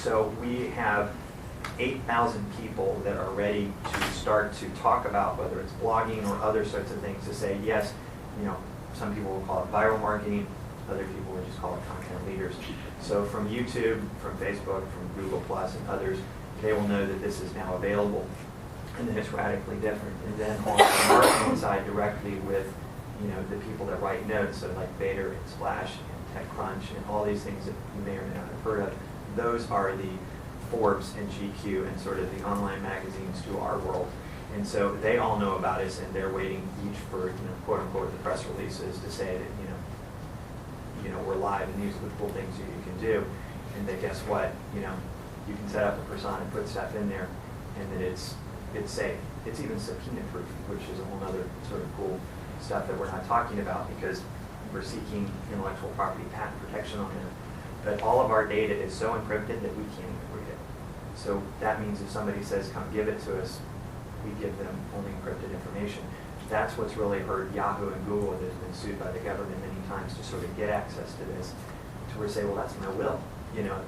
So we have 8,000 people that are ready to start to talk about whether it's blogging or other sorts of things to say, yes, some people will call it viral marketing, other people will just call it content leaders. So from YouTube, from Facebook, from Google Plus and others, they will know that this is now available and that it's radically different. And then on the marketing side directly with the people that write notes, so like Vader and Splash and TechCrunch and all these things that you may or may not have heard of, those are the Forbes and GQ and sort of the online magazines to our world. And so they all know about us and they're waiting each for, quote unquote, the press releases to say that, we're live and these are the cool things you can do. And that guess what, you can set up a persona and put stuff in there and that it's safe. It's even subpoena proof, which is a whole other sort of cool stuff that we're not talking about because we're seeking intellectual property patent protection on it. But all of our data is so encrypted that we can't even read it. So that means if somebody says, come give it to us, we give them only encrypted information. That's what's really hurt Yahoo and Google that has been sued by the government many times to sort of get access to this, to where say, well, that's my will.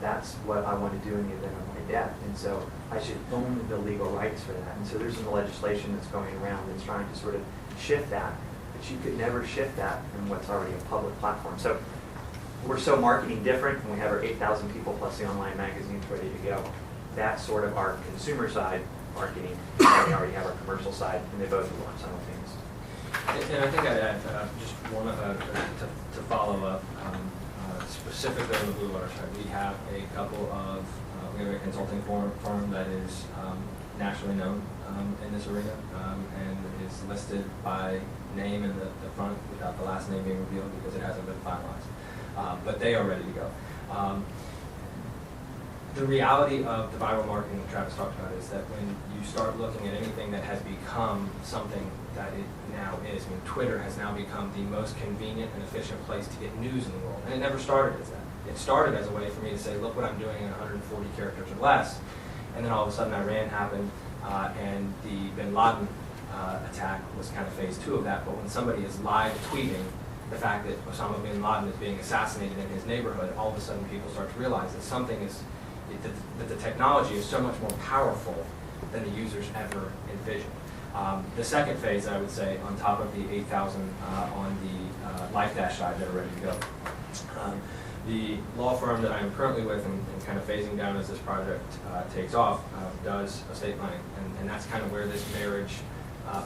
That's what I want to do in the event of my death. And so I should own the legal rights for that. And so there's some legislation that's going around that's trying to sort of shift that. But you could never shift that in what's already a public platform. So we're so marketing different, and we have our 8,000 people plus the online magazines ready to go. That's sort of our consumer side marketing, and we already have our commercial side, and they both are on simultaneously. And I think I'd add just one to follow up specifically on the Blue Water side. We have a couple of we have a consulting firm that is nationally known in this arena and is listed by name in the front without the last name being revealed because it hasn't been finalized. But they are ready to go. The reality of the viral marketing that Travis talked about is that when you start looking at anything that has become something that it now is, Twitter has now become the most convenient and efficient place to get news in the world. And it never started as that. It started as a way for me to say, look what I'm doing in 140 characters or less. And then all of a sudden Iran happened and the bin Laden attack was kind of phase 2 of that. But when somebody is live tweeting the fact that Osama bin Laden is being assassinated in his neighborhood, all of a sudden people start to realize that something is that the technology is so much more powerful than the users ever envisioned. The second phase, I would say, on top of the 8,000 on the LifeDash side that are ready to go. The law firm that I am currently with and kind of phasing down as this project takes off does estate planning, and that's kind of where this marriage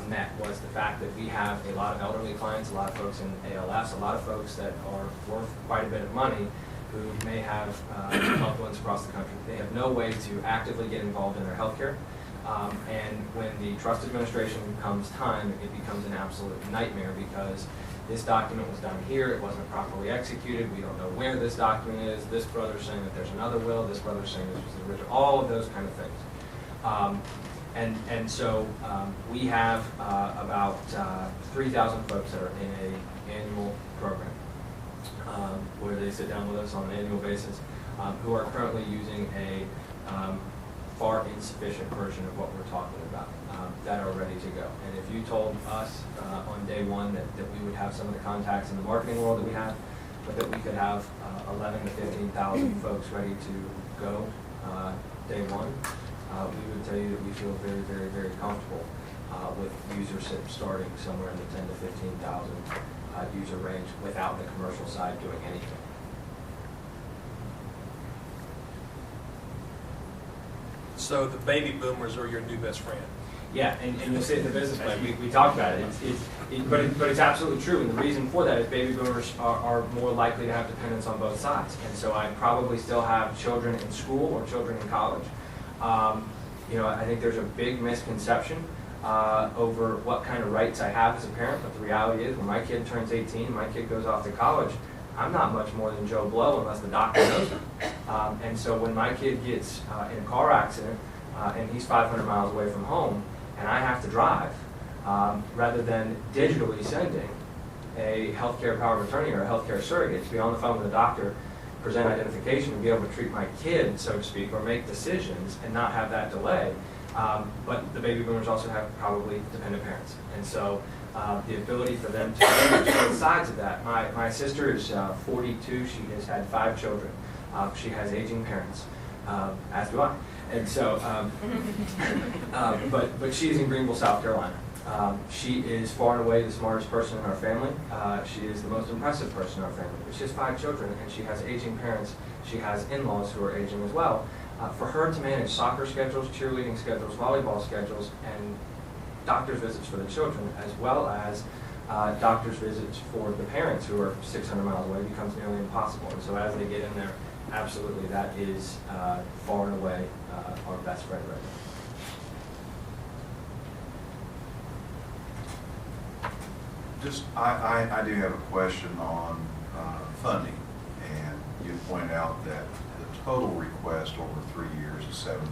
met, was the fact that we have a lot of elderly clients, a lot of folks in ALS, a lot of folks that are worth quite a bit of money who may have loved ones across the country. They have no way to actively get involved in their health care. And when the trust administration comes time, it becomes an absolute nightmare because this document was done here, it wasn't properly executed, we don't know where this document is, this brother's saying that there's another will, this brother's saying this was the original, all of those kind of things. And so we have about 3,000 folks that are in an annual program where they sit down with us on an annual basis who are currently using a far insufficient version of what we're talking about that are ready to go. And if you told us on day one that we would have some of the contacts in the marketing world that we have, but that we could have 11 to 15,000 folks ready to go day one, we would tell you that we feel very, very, very comfortable with usership starting somewhere in the 10 to 15,000 user range without the commercial side doing anything. So the baby boomers are your new best friend. Yeah, and you'll see it in the business plan. We talked about it. But it's absolutely true. And the reason for that is baby boomers are more likely to have dependents on both sides. And so I probably still have children in school or children in college. I think there's a big misconception over what kind of rights I have as a parent. But the reality is when my kid turns 18, my kid goes off to college, I'm not much more than Joe Blow unless the doctor knows him. And so when my kid gets in a car accident and he's 500 miles away from home and I have to drive, rather than digitally sending a healthcare power of attorney or a healthcare surrogate to be on the phone with a doctor, present identification, and be able to treat my kid, so to speak, or make decisions and not have that delay. But the baby boomers also have probably dependent parents. And so the ability for them to manage both sides of that. My sister is 42. She has had 5 children. She has aging parents. as do I. And so, but she's in Greenville, South Carolina. She is far and away the smartest person in our family. She is the most impressive person in our family. But she has 5 children, and she has aging parents. She has in-laws who are aging as well. For her to manage soccer schedules, cheerleading schedules, volleyball schedules, and doctor's visits for the children, as well as doctor's visits for the parents who are 600 miles away, becomes nearly impossible. And so as they get in there, absolutely, that is far and away our best friend right now. Just, I do have a question on funding, and you pointed out that the total request over 3 years is $7.5 million.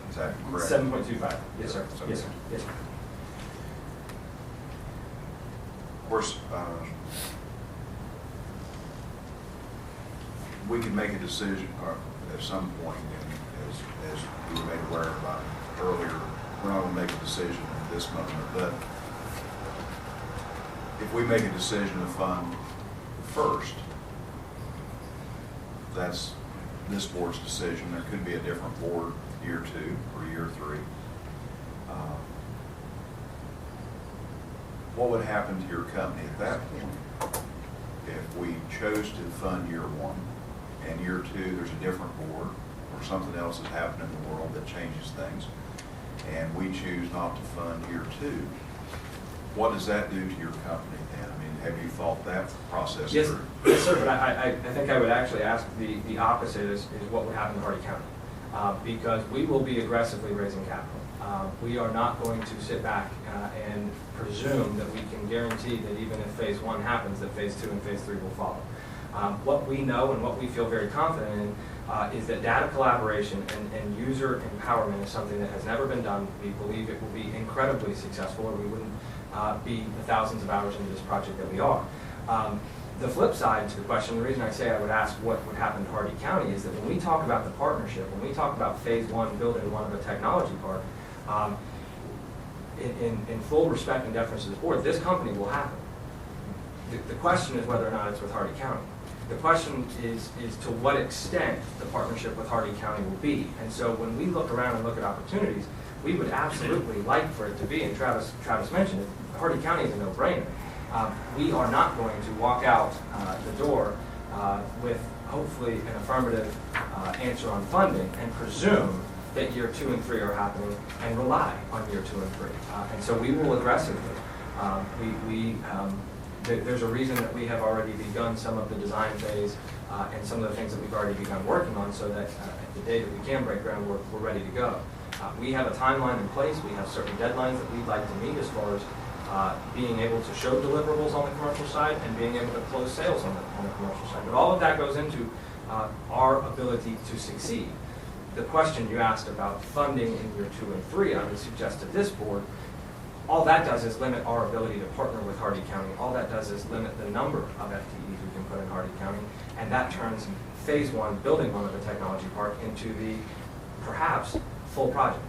Is that correct? 7.25. Yes, sir. So- Yes, sir. Yes, sir. Of course, we can make a decision at some point, and as we were made aware about earlier, we're not going to make a decision at this moment, but if we make a decision to fund first, that's this board's decision. There could be a different board year 2 or year 3. What would happen to your company at that point if we chose to fund year 1 and year 2 there's a different board or something else has happened in the world that changes things, and we choose not to fund year 2? What does that do to your company then? I mean, have you thought that process Yes, through? yes, sir, but I think I would actually ask the opposite is what would happen to Hardy County. Because we will be aggressively raising capital. We are not going to sit back and presume that we can guarantee that even if phase 1 happens, that phase 2 and phase 3 will follow. What we know and what we feel very confident in is that data collaboration and user empowerment is something that has never been done. We believe it will be incredibly successful, or we wouldn't be the thousands of hours into this project that we are. The flip side to the question, the reason I say I would ask what would happen to Hardy County is that when we talk about the partnership, when we talk about phase 1, building one of a technology park, in full respect and deference to the board, this company will happen. The question is whether or not it's with Hardy County. The question is to what extent the partnership with Hardy County will be. And so when we look around and look at opportunities, we would absolutely like for it to be, and Travis mentioned it, Hardy County is a no-brainer. We are not going to walk out the door with hopefully an affirmative answer on funding and presume that year 2 and 3 are happening and rely on year 2 and 3. And so we will aggressively. There's a reason that we have already begun some of the design phase and some of the things that we've already begun working on, so that at the day that we can break ground, we're ready to go. We have a timeline in place. We have certain deadlines that we'd like to meet as far as being able to show deliverables on the commercial side and being able to close sales on the commercial side. But all of that goes into our ability to succeed. The question you asked about funding in year 2 and 3, I would suggest to this board, all that does is limit our ability to partner with Hardy County. All that does is limit the number of FTEs we can put in Hardy County, and that turns phase 1, building one of the technology park, into the perhaps full project.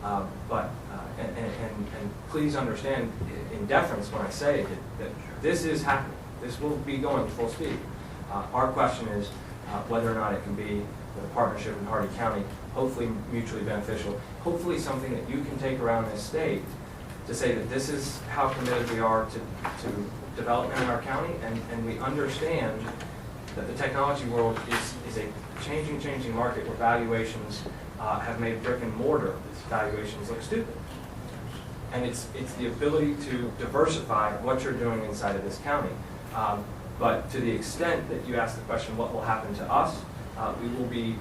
And please understand in deference when I say that this is happening. This will be going full speed. Our question is whether or not it can be with a partnership in Hardy County, hopefully mutually beneficial, hopefully something that you can take around this state to say that this is how committed we are to development in our county, and we understand that the technology world is a changing market where valuations have made brick and mortar valuations look stupid. And it's the ability to diversify what you're doing inside of this county. But to the extent that you ask the question, what will happen to us, we will be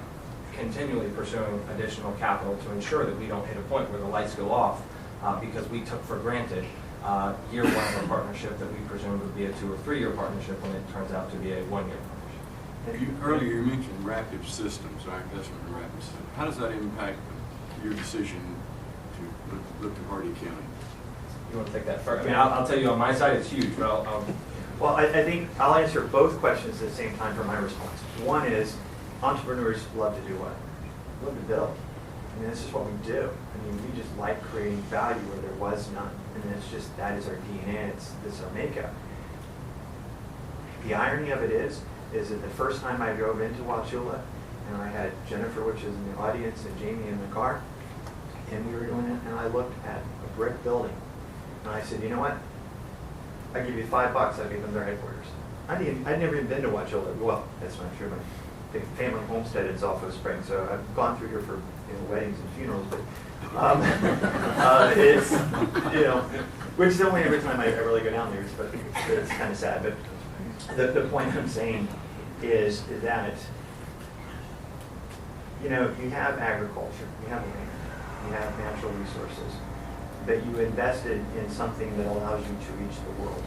continually pursuing additional capital to ensure that we don't hit a point where the lights go off because we took for granted year 1 of a partnership that we presumed would be a 2 or 3 year partnership when it turns out to be a 1 year partnership. Earlier you mentioned rapid systems, our investment in rapid systems. How does that impact your decision to look to Hardy County? You want to take that first? I mean, I'll tell you on my side, it's huge, but I'll Well, I think I'll answer both questions at the same time for my response. One is, entrepreneurs love to do what? Love to build. I mean, this is what we do. I mean, we just like creating value where there was none. And it's just, that is our DNA, it's our makeup. The irony of it is that the first time I drove into Wauchula, and I had Jennifer, which is in the audience, and Jamie in the car, and we were doing it, and I looked at a brick building, and I said, you know what? I give you $5, I'll give them their headquarters. I'd never even been to Wauchula. Well, that's not true. My family homestead is off of Spring, so I've gone through here for weddings and funerals, but it's, which is the only every time I really go down there, but it's kind of sad. But the point I'm saying is that, you have agriculture, you have land, you have natural resources, but you invested in something that allows you to reach the world.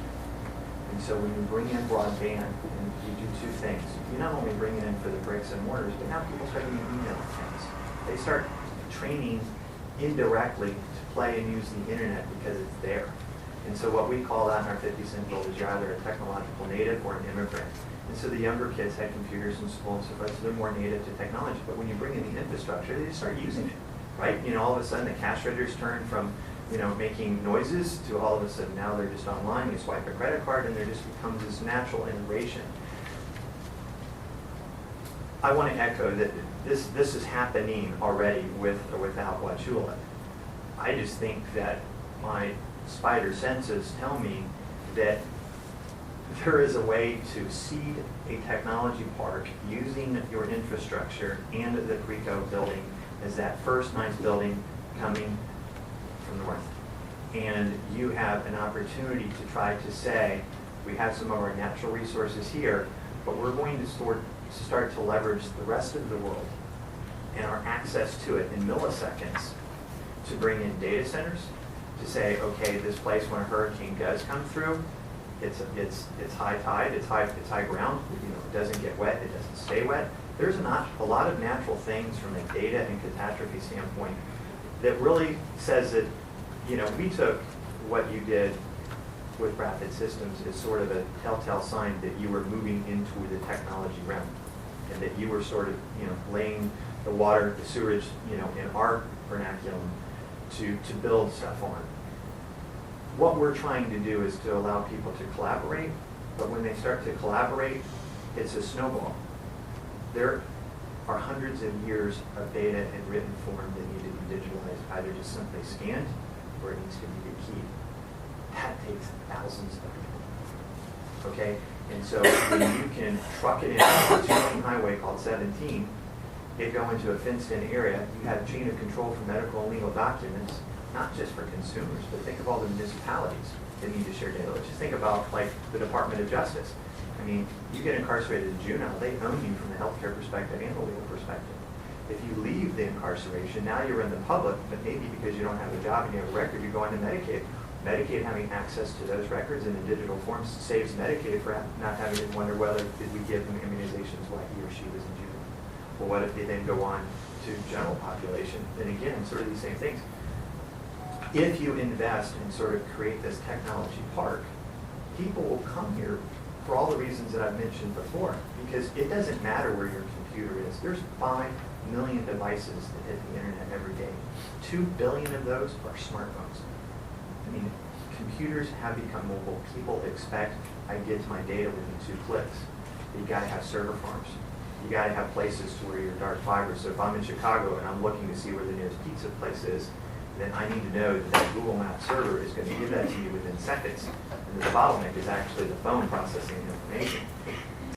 And so when you bring in broadband, and you do two things. You not only bring it in for the bricks and mortars, but now people start using email accounts. They start training indirectly to play and use the internet because it's there. And so what we call that in our 50 cent bill is you're either a technological native or an immigrant. And so the younger kids had computers in school and so forth, so they're more native to technology. But when you bring in the infrastructure, they just start using it, right? All of a sudden the cash registers turn from making noises to all of a sudden now they're just online, you swipe a credit card and there just becomes this natural integration. I want to echo that this is happening already with or without Wauchula. I just think that my spider senses tell me that there is a way to seed a technology park using your infrastructure and the Preco building as that first nice building coming from north. And you have an opportunity to try to say, we have some of our natural resources here, but we're going to start to leverage the rest of the world and our access to it in milliseconds to bring in data centers, to say, okay, this place when a hurricane does come through, it's high tide, it's high ground, it doesn't get wet, it doesn't stay wet. There's a lot of natural things from a data and catastrophe standpoint that really says that, we took what you did with Rapid Systems as sort of a telltale sign that you were moving into the technology realm and that you were sort of, laying the water, the sewage, in our vernaculum to build stuff on. What we're trying to do is to allow people to collaborate, but when they start to collaborate, it's a snowball. There are hundreds of years of data in written form that need to be digitalized, either just simply scanned or it needs to be rekeyed. That takes thousands of people. Okay? And so when you can truck it in a two-lane highway called 17, it go into a fenced-in area, you have a chain of control for medical and legal documents, not just for consumers, but think of all the municipalities that need to share data. Let's just think about like the Department of Justice. You get incarcerated in juvenile, they own you from the healthcare perspective and the legal perspective. If you leave the incarceration, now you're in the public, but maybe because you don't have a job and you have a record, you go into Medicaid. Medicaid having access to those records in a digital form saves Medicaid for not having to wonder whether did we give him immunizations while he or she was in juvenile. Well, what if they then go on to general population? And again, sort of these same things. If you invest and sort of create this technology park, people will come here for all the reasons that I've mentioned before, because it doesn't matter where your computer is. There's 5 million devices that hit the internet every day. 2 billion of those are smartphones. Computers have become mobile. People expect I get to my data within 2 clicks. You got to have server farms. You got to have places to where your dark fiber. So if I'm in Chicago and I'm looking to see where the nearest pizza place is, then I need to know that that Google Maps server is going to give that to you within seconds. And the bottleneck is actually the phone processing the information.